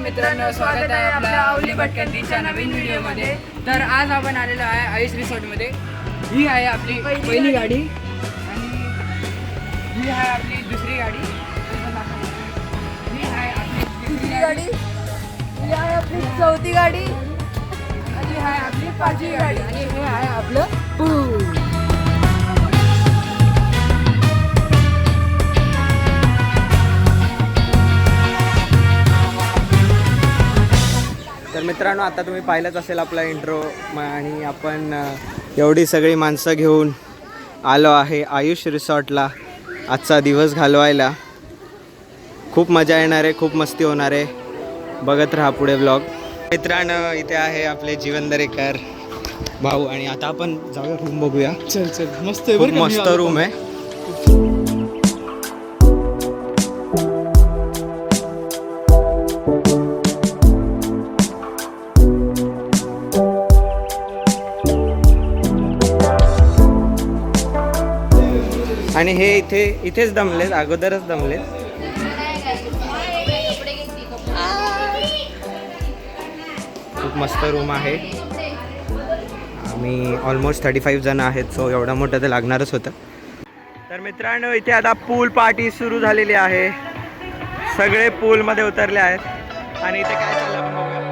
मित्रांनो, स्वागत आहे आपल्या आवली भटकंतीच्या नवीन व्हिडिओमध्ये. तर आज आपण आलेलो आहे आयुष रिसॉर्टमध्ये. ही आहे आपली पहिली गाडी आणि ही आहे आपली दुसरी गाडी. ही आहे आपली तिसरी गाडी, ही आहे आपली चौथी गाडी आणि ही आहे आपली पाचवी गाडी आणि हे आहे आपलं पूल. तर मित्रांनो, आता तुम्ही पाहिलंच असेल आपला इंट्रो आणि आपण एवढी सगळी माणसं घेऊन आलो आहे आयुष रिसॉर्टला आजचा दिवस घालवायला. खूप मजा येणार आहे, खूप मस्ती होणार आहे. बघत राहा पुढे व्लॉग. मित्रांनो, इथे आहे आपले जीवन दरेकर भाऊ आणि आता आपण जाऊया रूम बघूया. चल चल, मस्त आहे, खूप मस्त रूम आहे. आणि हे इथेच दमलेत, अगोदरच दमलेत. खूप मस्त रूम आहे. आम्ही ऑलमोस्ट 35 जण आहेत, सो एवढा मोठं तर लागणारच होतं. तर मित्रांनो, इथे आता पूल पार्टी सुरू झालेली आहे. सगळे पूलमध्ये उतरले आहेत आणि इथे काय चाललं आपण बघूया.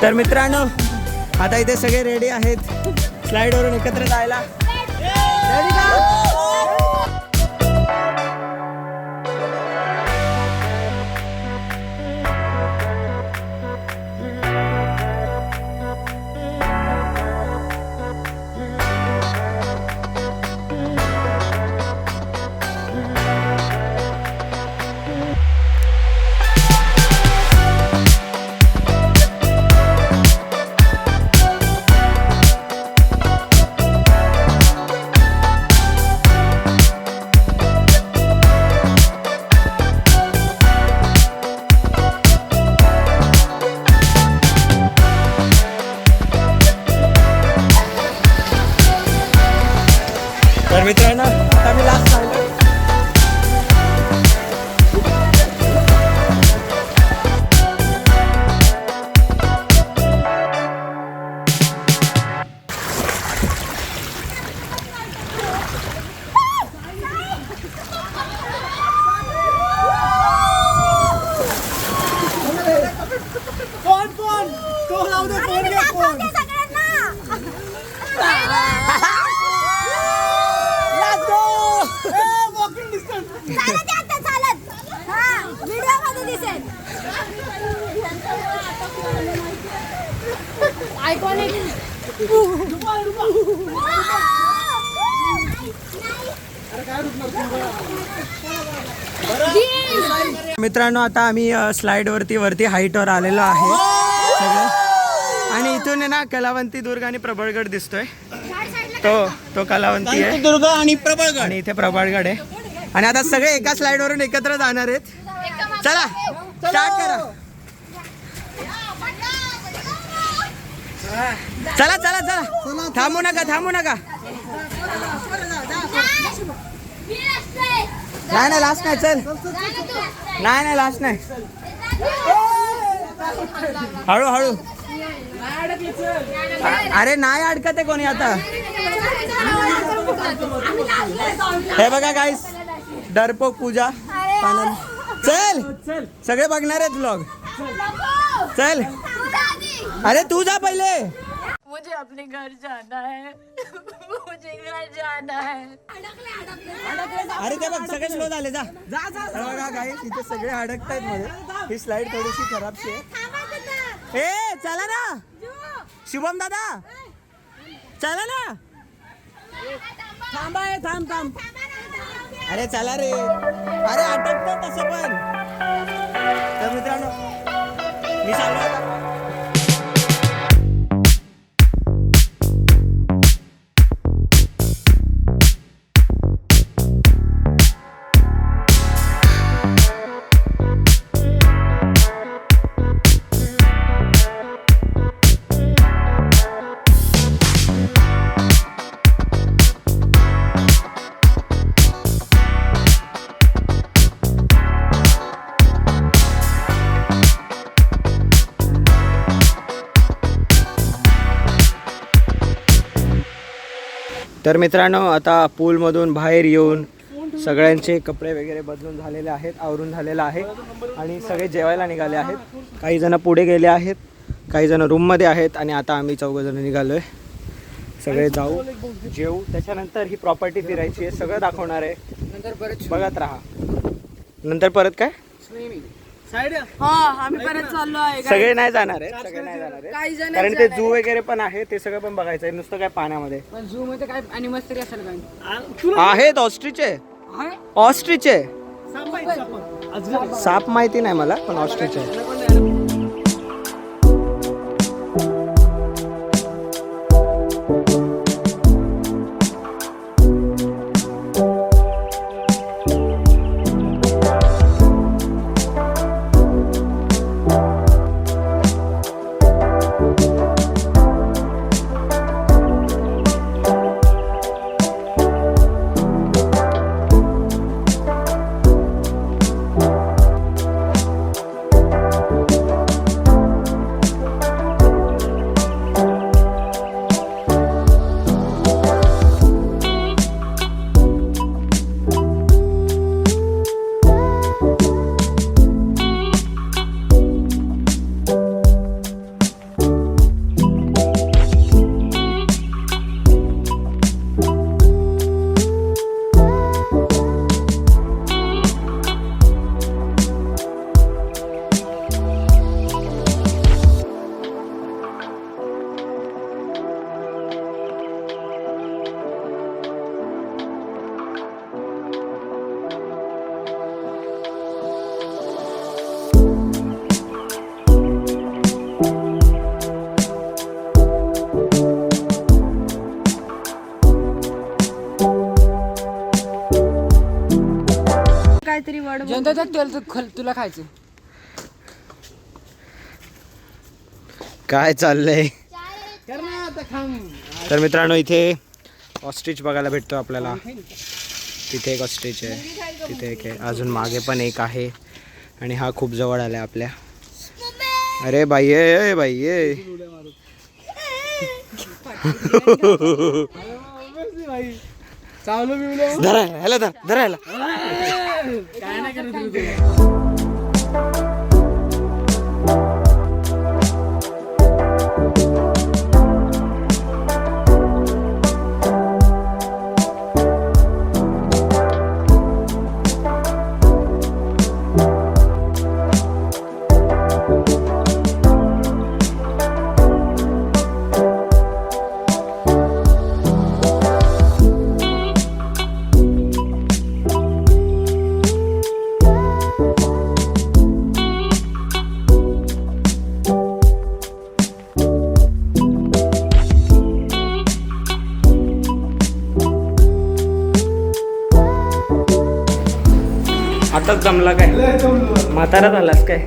तर मित्रांनो, आता इथे सगळे रेडी आहेत स्लाइडवरून एकत्र जायला. रेडी का? तर मित्रांनो, आता मी लास्ट सांगतो. मित्रांनो, आता आम्ही स्लाइड वरती हाईटवर आलेलो आहे सगळं. आणि इथून आहे ना कलावंती दुर्ग आणि प्रबळगड दिसतोय. तो कलावंती आहे दुर्ग आणि प्रबळगड, आणि इथे प्रबळगड आहे. आणि आता सगळे एका स्लाइड वरून एकत्र जाणार आहेत. चला स्टार्ट करा. चला चला चला थांबू नका थांबू नका. नाही नाही लास्ट नाही. चल नाही नाही लास्ट नाही. हळू हळू. अरे नाही अडकत आहे कोणी आता. हे बघा गाईस डरपोक पूजा. चल सगळे बघणार आहेत व्लॉग. चल अरे तू जा पहिले. मुझे अपने घर जाना है. मुझे घर जाना है. अरे ते बघ सगळे स्लो झाले. जा बघा गाईस इथे सगळे अडकतायत मध्ये. ही स्लाइड थोडीशी खराबशी आहे. ए चला ना शुभम दादा चला ना. थांबा थांब थांब. अरे चला रे. अरे अटकतो तसं पण. तर मित्रांनो मी चाललो आता. तर मित्रांनो आता पूलमधून बाहेर येऊन सगळ्यांचे कपडे वगैरे बदलून झालेले आहेत. आवरून झालेलं आहे आणि सगळे जेवायला निघाले आहेत. काही जण पुढे गेले आहेत, काही जण रूममध्ये आहेत आणि आता आम्ही 4 जण निघालो आहे. सगळे जाऊ जेवू. त्याच्यानंतर ही प्रॉपर्टी फिरायची आहे. सगळं दाखवणार आहे. नंतर परत बघत राहा. नंतर परत काय स्विमिंग. हा आम्ही परत चाललो आहे. सगळे नाही जाणार आहेत. सगळे नाही जाणार काही आहेत जण कारण ते झू वगैरे पण आहे. ते सगळं पण बघायचं आहे. नुसतं काय पाण्यामध्ये पण झू मध्ये काय अॅनिमल्स तरी असेल काय. आहेत. ऑस्ट्रिच ऑस्ट्रिच साप माहिती नाही मला पण ऑस्ट्रिच आहे. काहीतरी वड जनता तुला खायचं. काय चाललंय. तर मित्रांनो इथे ऑस्ट्रिच बघायला भेटतो आपल्याला. तिथे एक ऑस्ट्रिच आहे, तिथे एक आहे, अजून मागे पण एक आहे आणि हा खूप जवळ आलाय आपल्या. अरे बाई ये बाई ये. धरा ह्याला धर धरा ह्याला. काय नाही करत. आताच जमला काय? म्हातारा झालास काय?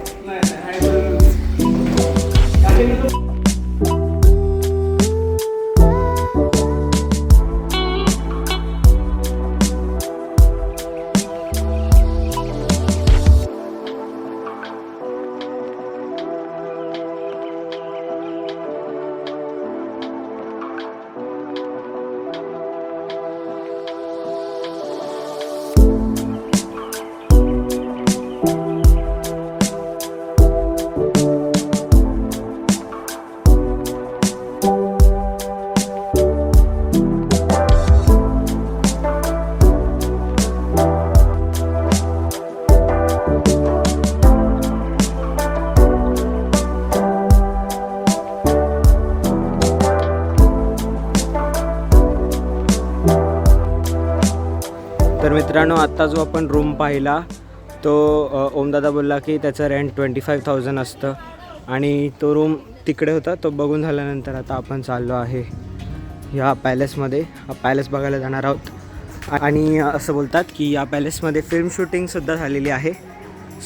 तर मित्रांनो, आत्ता जो आपण रूम पाहिला तो ओमदादा बोलला की त्याचं रेंट 25,000 असतं आणि तो रूम तिकडे होता. तो बघून झाल्यानंतर आता आपण चाललो आहे ह्या पॅलेसमध्ये. हा पॅलेस बघायला जाणार आहोत आणि असं बोलतात की या पॅलेसमध्ये फिल्म शूटिंगसुद्धा झालेली आहे.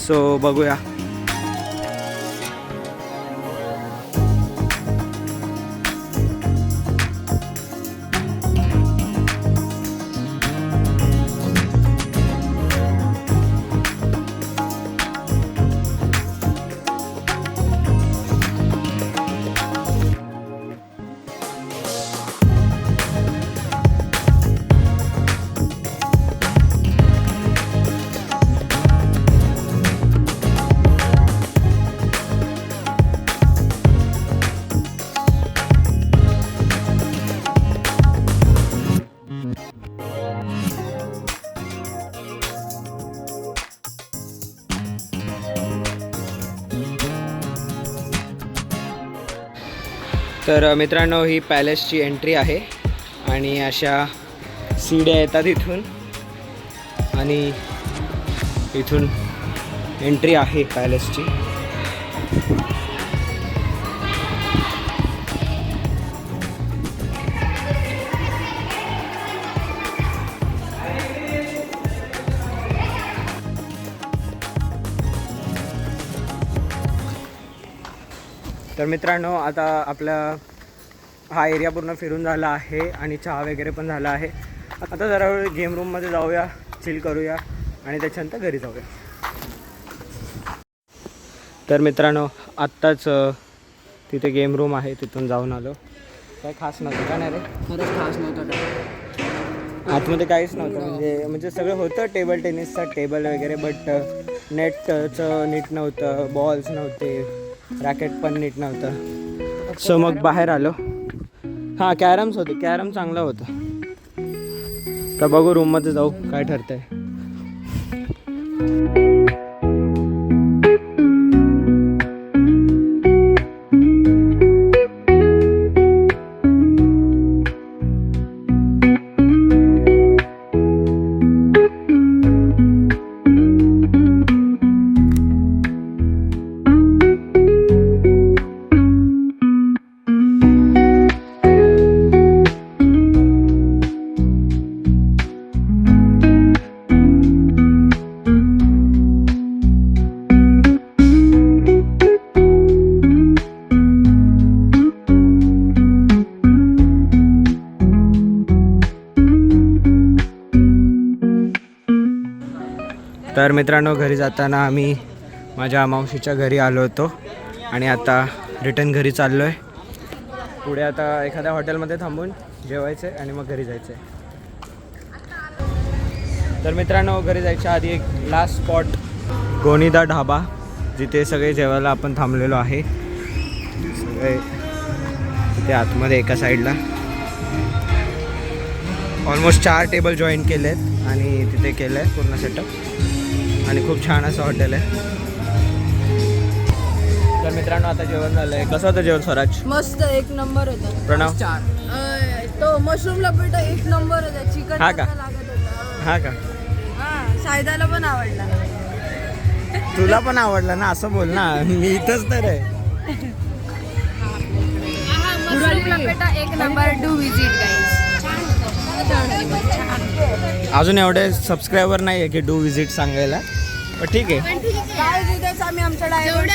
सो बघूया. तर मित्रांनो, ही पॅलेसची एंट्री आहे आणि अशा सीड्या येतात इथून आणि इथून एंट्री आहे पॅलेसची. तर मित्रांनो, आता आपला हा एरिया पूर्ण फिरून झाला आहे आणि चहा वगैरे पण झाला आहे. आता जरा वेळ गेम रूममध्ये जाऊया, चिल करूया आणि त्याच्यानंतर घरी जाऊया. तर मित्रांनो, आत्ताच तिथे गेम रूम आहे, तिथून जाऊन आलो. काय खास नव्हतं का? नाही रे, खरंच खास नव्हतं काय. आतमध्ये काहीच नव्हतं. म्हणजे सगळं होतं, टेबल टेनिसचा टेबल वगैरे, बट नेटचं नीट नव्हतं, बॉल्स नव्हते, रॅकेट पण नीट नव्हतं. सो मग बाहेर आलो. हां, कॅरम्स होते. कॅरम चांगलं होतं. तर बघू रूममध्ये जाऊ काय ठरतंय. तर मित्रांनो, घरी जाताना आम्ही माझ्या मावशीच्या घरी आलो होतो आणि आता रिटर्न घरी चाललो आहे. पुढे आता एखाद्या हॉटेलमध्ये थांबून जेवायचं आहे आणि मग घरी जायचं आहे. तर मित्रांनो, घरी जायच्या आधी एक लास्ट स्पॉट, गोनीदा ढाबा, जिथे सगळे जेवायला आपण थांबलेलो आहे. सगळे तिथे आतमध्ये एका साईडला ऑलमोस्ट 4 टेबल जॉईन केले आहेत आणि तिथे केलं आहे पूर्ण सेटअप आणि खूप छान असं हॉटेल आहे. तर मित्रांनो, आता जेवण झालं आहे. कसं होतं जेवण स्वराज? मस्त, एक नंबर होता. प्रणव? तो मशरूम लपेटा एक नंबर होता. चिकन हा का? लागत होता. हा का? हा, सायदाला पण आवडला. तुला पण आवडलं ना, असं बोल ना. मी इथंच तर आहे. मशरूम लपेटा एक नंबर. Do visit guys. अजून एवढे सबस्क्रायबर नाही आहे की डू विजिट सांगायला. पण ठीक आहे. काय उद्याच आम्ही आमच्या डायमंड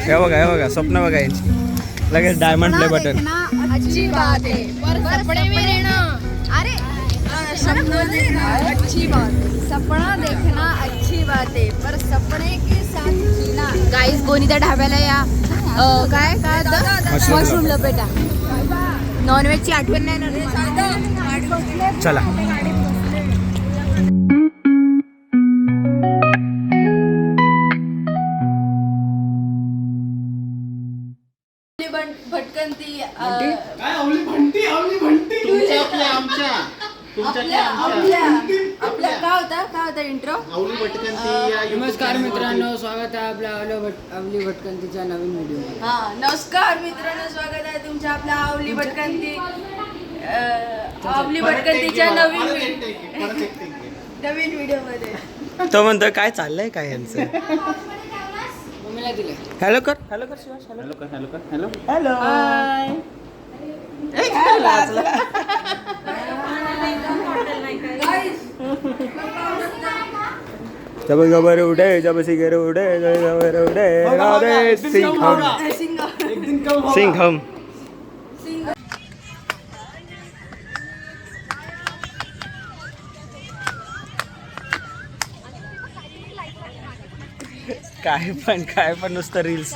हे बघा स्वप्न बघा यांची. लगेच डायमंड प्ले बटन. अच्छी बात है पर सपने में रहना अरे सपना देखना अच्छी बात सपना देखना अच्छी बात है पर सपने के साथ जीना. गाईस गोनी त्या ढाब्याला या काय काय होतं मशरूम लपेटा. नॉनव्हेजची आठवण नाही ना. चला भटकंती आपल्या काय होता इंट्रो. नमस्कार मित्रांनो, स्वागत आहे आपल्या आवली भटकंतीच्या नवीन व्हिडिओ. हा नमस्कार मित्रांनो, स्वागत आहे तुमच्या आपल्या आवली भटकंतीच्या नवीन व्हिडिओ मध्ये. तो म्हणतो काय चाललंय काय यांचं. मम्मीला दिले. हॅलो कर शिवाश. हॅलो जब गबर उडे जब सिगर उडे जब गबर उडे राधे सिंघम. काय पण नुसतं रील्स.